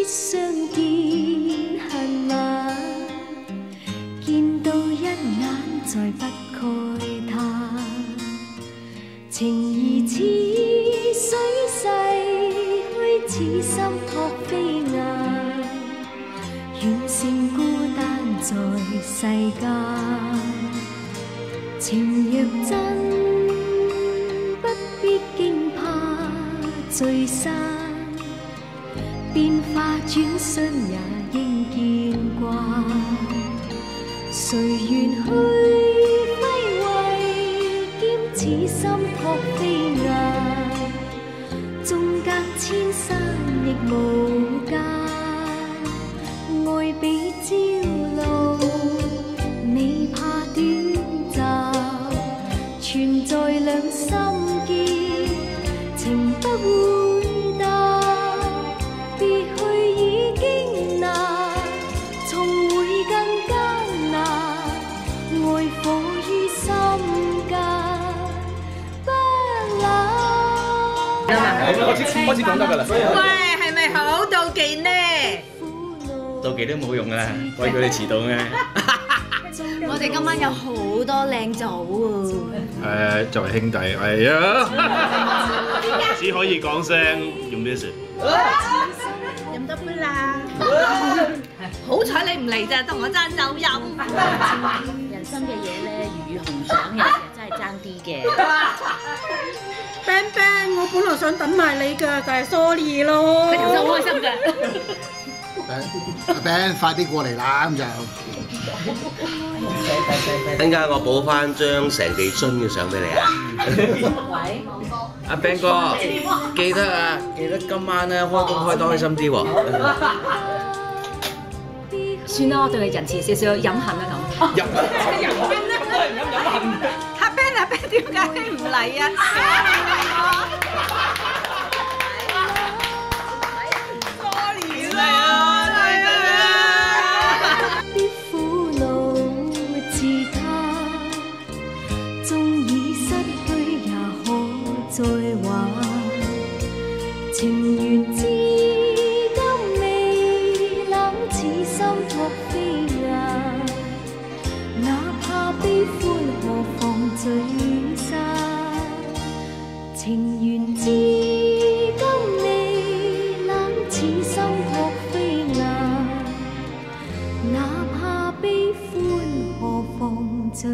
必相見恨晚，見到一眼再不慨嘆，情義似水逝去，似心託飛雁，遠勝孤單在世間。情若真，不必驚怕聚散，變化轉瞬也應見慣。誰願去揮慧，兼此心託飛雁，縱隔千山亦無間，愛比朝露，未怕短暫，存在兩心結，情不會淡，別去已經難，重會更艱難，愛火於心間不冷。開始講得㗎啦。喂，係咪好妒忌呢？妒忌都冇用㗎啦，為佢哋遲到咩？我哋今晚有好多靚組喎。作為兄弟，係啊，只可以講聲要 miss it。飲多杯啦！好彩你唔嚟咋，同我爭酒飲。人生嘅嘢咧，魚與熊掌有時真係爭啲嘅。Ben Ben，我本來想等埋你㗎，但係 sorry 咯。佢頭先好開心㗎。阿 Ben，快啲過嚟啦，咁就。等間我補翻張成地樽嘅相俾你啊！喂，阿 Ben 哥，記得啊，記得今晚咧開工開多開心啲喎。算啦，我對你仁慈少少，飲恨啦咁。飲恨。阿 Ben 點解唔嚟啊？Sorry 啦。再玩，情緣至今未冷，似心託飛雁，哪怕悲歡何妨聚散，情緣至今未冷，似心託飛雁，哪怕悲歡何妨聚散。